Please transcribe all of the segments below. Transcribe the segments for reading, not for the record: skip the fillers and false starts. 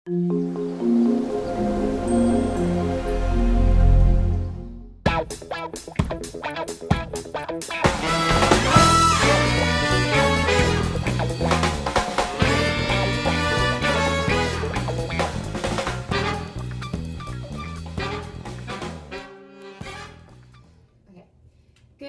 Good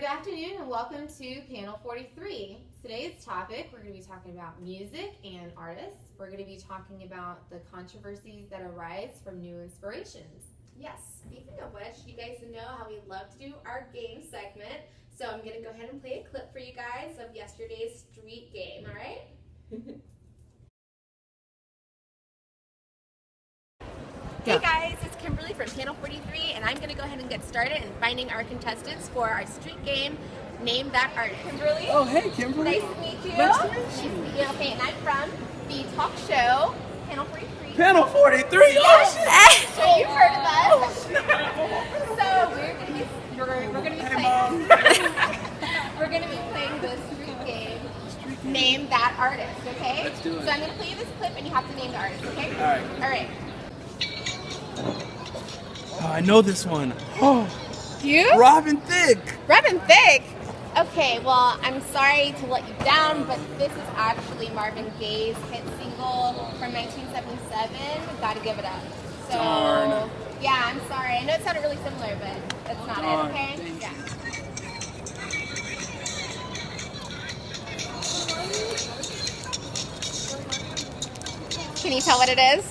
afternoon and welcome to Panel 43. Today's topic, we're going to be talking about music and artists. We're going to be talking about the controversies that arise from new inspirations. Yes, speaking of which, you guys know how we love to do our game segment. So I'm going to go ahead and play a clip for you guys of yesterday's street game, all right? Hey guys, it's Kimberly from Panel 43, and I'm going to go ahead and get started in finding our contestants for our street game, Name That Art. Kimberly? Oh, hey, Kimberly. Nice to meet you. Nice to meet you. Okay, and I'm from the talk show, Panel 43. Panel 43? Yes. Oh, So you've heard of us. oh, snap. So we're going to be Hey, playing. Mom. We're going to be playing the street game, Name That Artist, okay? Let's do it. So I'm going to play you this clip, and you have to name the artist, okay? All right. All right. Oh, I know this one. Oh, You? Robin Thicke. Robin Thicke. Okay, well, I'm sorry to let you down, but this is actually Marvin Gaye's hit single from 1977, Gotta Give It Up. So, Darn. yeah, I'm sorry. I know it sounded really similar, but that's not Darn, it, okay? thank Yeah. Can you tell what it is?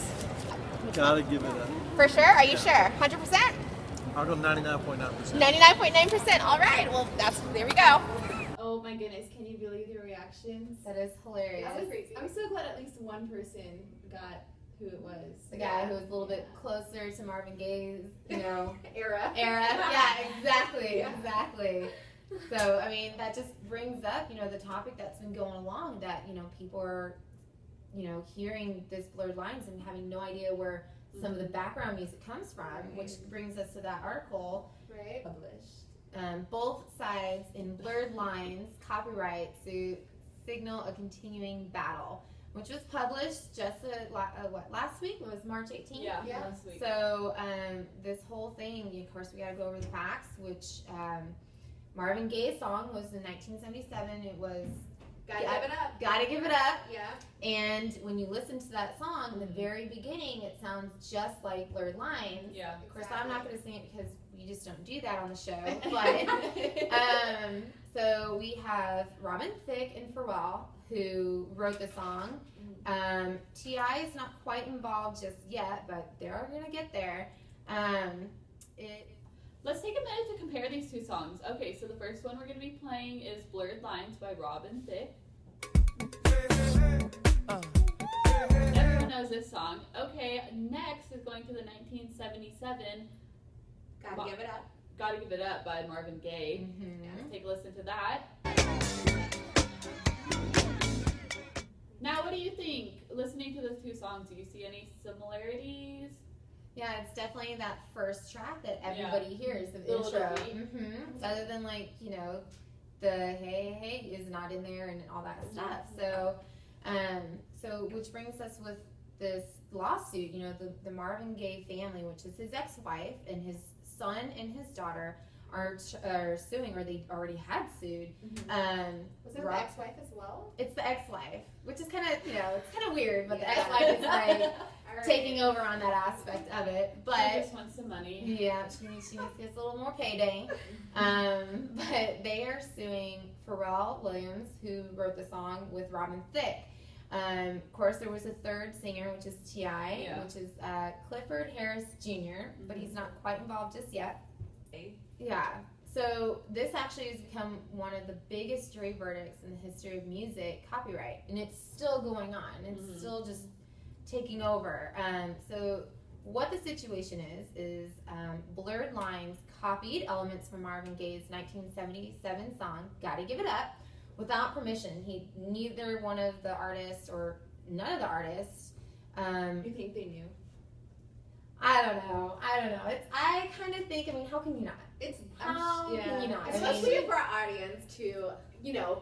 Gotta give it up. For sure? Are you sure? 100%? I'll go 99.9%. 99.9%. All right. Well, there we go. Oh my goodness, can you believe the reactions? That is hilarious. That was crazy. I'm so glad at least one person got who it was. The guy who was a little bit closer to Marvin Gaye's, Era. Yeah, exactly, Yeah. exactly. So, I mean, that just brings up, the topic that's been going along that, people are, hearing this blurred lines and having no idea where some of the background music comes from, which brings us to that article Right. published. Both sides in blurred lines, copyright suit signal a continuing battle, which was published just last week? It was March 18th? Yeah. Last week. So this whole thing, of course, we got to go over the facts, which Marvin Gaye's song was in 1977. It was Gotta give it up. Gotta Give It Up. Yeah. And when you listen to that song, in the very beginning, it sounds just like Blurred Lines. Yeah. Of course, I'm not going to sing it because we just don't do that on the show. But so we have Robin Thicke and Pharrell, who wrote the song. T.I. is not quite involved just yet, but they're going to get there. Let's take a minute to compare these two songs. Okay, so the first one we're going to be playing is Blurred Lines by Robin Thicke. Everyone knows this song. Okay, next is going to the 1977 Gotta Give It Up. Gotta Give It Up by Marvin Gaye. Let's take a listen to that. Now, what do you think? Listening to those two songs, do you see any similarities? Yeah, it's definitely that first track that everybody hears, the Little intro. bit. Other than the hey hey is not in there and all that stuff. So, which brings us with this lawsuit. The Marvin Gaye family, which is his ex-wife and his son and his daughter, are suing, or they already had sued. Was it the ex-wife as well? It's the ex-wife, which is kind of it's kind of weird, but the ex-wife is like taking over on that aspect of it. But She just wants some money. yeah, she needs to get a little more payday. But they are suing Pharrell Williams, who wrote the song with Robin Thicke. Of course, there was a third singer, which is T.I., which is Clifford Harris Jr., but he's not quite involved just yet. Yeah. So this actually has become one of the biggest jury verdicts in the history of music copyright, and it's still going on. It's still just taking over. So what the situation is Blurred Lines copied elements from Marvin Gaye's 1977 song, Gotta Give It Up, without permission. Neither one of the artists, or none of the artists. You think they knew? I don't know. I kind of think, how can you not? How can you not? Especially for our audience to,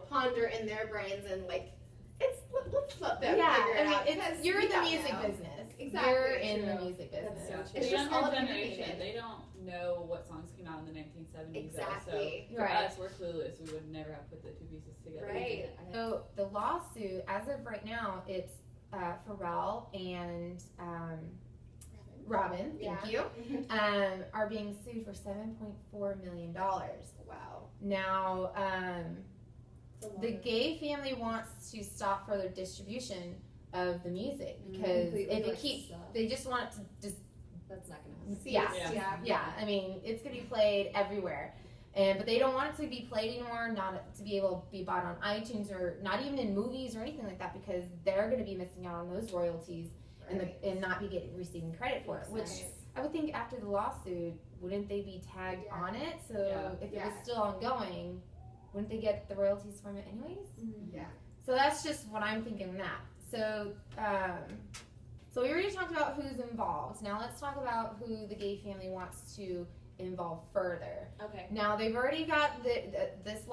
ponder in their brains and let's let them figure it out. You're in the music business. Exactly, you're in the true. music business. Yeah. It's The just younger all generation, opinionated. they don't know what songs came out in the 1970s. Exactly. Though. So for Right. us, we're clueless. We would never have put the two pieces together. Right. So the lawsuit, as of right now, it's Pharrell and Robin, thank you, are being sued for $7.4 million. Wow. Now, It's a lot the of- gay family wants to stop further distribution of the music because Completely if it like keeps, stop. they just want it to just That's not gonna happen. Yeah. Yeah. yeah. I mean, it's gonna be played everywhere, but they don't want it to be played anymore. Not to be able to be bought on iTunes or not even in movies or anything like that because they're gonna be missing out on those royalties and not be receiving credit for it. Which Right. I would think after the lawsuit, wouldn't they be tagged Yeah. on it? So Yeah. if it Yeah. was still ongoing, wouldn't they get the royalties from it anyways? Yeah. So that's just what I'm thinking of that. So, so we already talked about who's involved. Now let's talk about who the gay family wants to involve further. Okay. Now they've already got this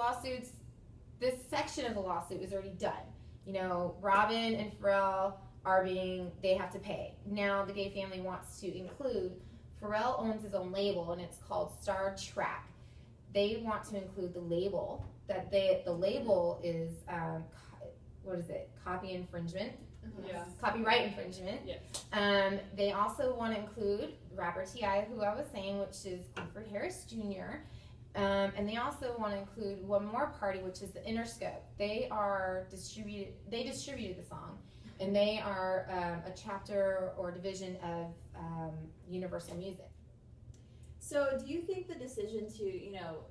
section of the lawsuit is already done. You know, Robin and Pharrell they have to pay. Now the gay family wants to include, Pharrell owns his own label and it's called Star Track. They want to include the label the label is what is it? Copyright infringement. Yes. They also want to include rapper T.I., who I was saying, which is Clifford Harris Jr. And they also want to include one more party, which is the Interscope. They distributed the song, and they are a chapter or division of Universal Music. So, do you think the decision to,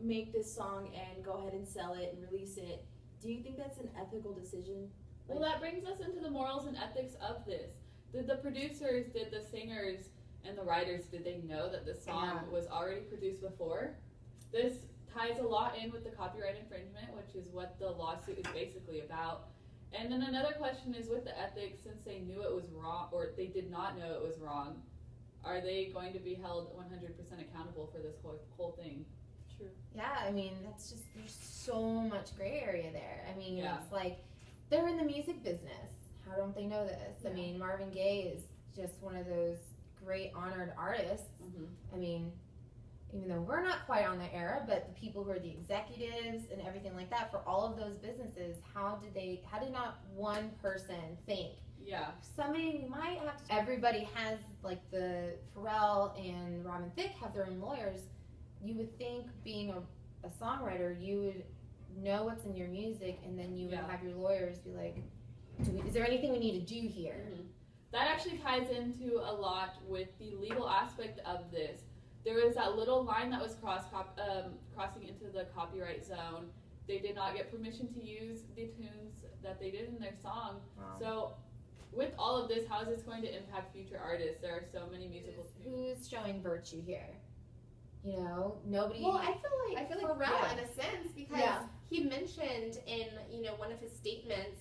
make this song and go ahead and sell it and release it, do you think that's an ethical decision? Well, that brings us into the morals and ethics of this. Did the producers, did the singers, and the writers, did they know that this song was already produced before? This ties a lot in with the copyright infringement, which is what the lawsuit is basically about. And then another question is with the ethics, since they knew it was wrong, or they did not know it was wrong, are they going to be held 100% accountable for this whole thing? True. Yeah, I mean, there's so much gray area there. I mean, Yeah. it's like, they're in the music business. How don't they know this? I mean, Marvin Gaye is just one of those great honored artists. Mm-hmm. I mean, even though we're not quite on that era, but the people who are the executives and everything like that for all of those businesses, how did not one person think, Yeah. somebody might have to, everybody has, like the Pharrell and Robin Thicke have their own lawyers. You would think being a songwriter, you would know what's in your music, and then you would have your lawyers be like, is there anything we need to do here? Mm-hmm. That actually ties into a lot with the legal aspect of this. There was that little line that was crossing into the copyright zone. They did not get permission to use the tunes that they did in their song. Wow. So with all of this, how is this going to impact future artists? There are so many musical Who's showing virtue here? You know, nobody. Well, I feel like Pharrell, yeah. in a sense, because he mentioned in one of his statements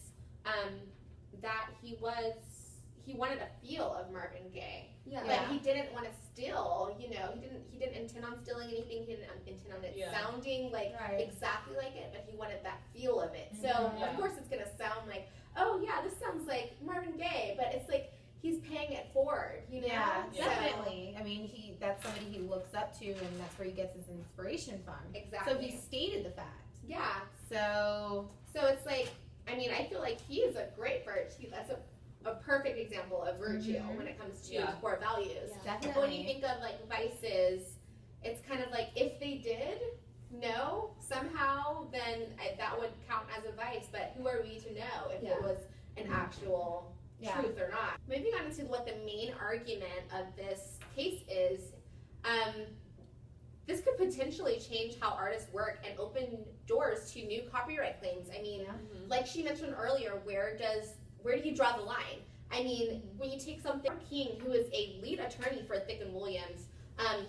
that he wanted a feel of Marvin Gaye, but he didn't want to steal. He didn't intend on stealing anything. He didn't intend on it sounding like exactly like it, but he wanted that feel of it. So of course it's gonna sound like, oh yeah, this sounds like Marvin Gaye, but it's like he's paying it forward. Yeah, So- definitely. I mean, that's somebody he looks up to, and that's where he gets his inspiration from. Exactly. So he stated the fact. Yeah. So it's like, I mean, I feel like he is a great virtue. That's a perfect example of virtue when it comes to core values. definitely. But when you think of like vices, it's kind of like if they did know somehow, then that would count as a vice. But who are we to know if it was an actual truth or not? Moving on to what the main argument of this case is, this could potentially change how artists work and open doors to new copyright claims. I mean, like she mentioned earlier, where do you draw the line? I mean, when you take something, King, who is a lead attorney for Thicke and Williams,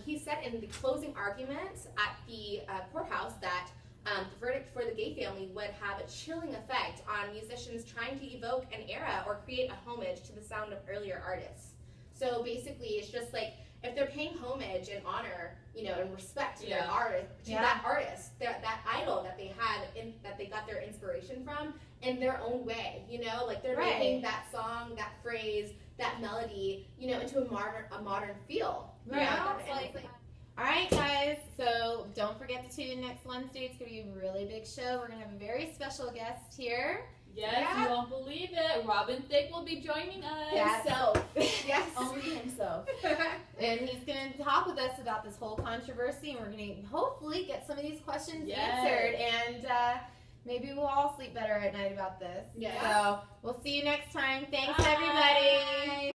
he said in the closing argument at the courthouse that the verdict for the Gaye family would have a chilling effect on musicians trying to evoke an era or create a homage to the sound of earlier artists. So basically, it's just like if they're paying homage and honor, and respect to their artist, to that artist, that idol that they had, that they got their inspiration from, in their own way, like they're making that song, that phrase, that melody, into a modern feel. Right. Yeah. All right, guys. So don't forget to tune in next Wednesday. It's gonna be a really big show. We're gonna have a very special guest here. Yes, you won't believe it. Robin Thicke will be joining us. Himself. Yes. Only himself. And he's going to talk with us about this whole controversy, and we're going to hopefully get some of these questions answered, and maybe we'll all sleep better at night about this. Yeah. So we'll see you next time. Thanks, everybody.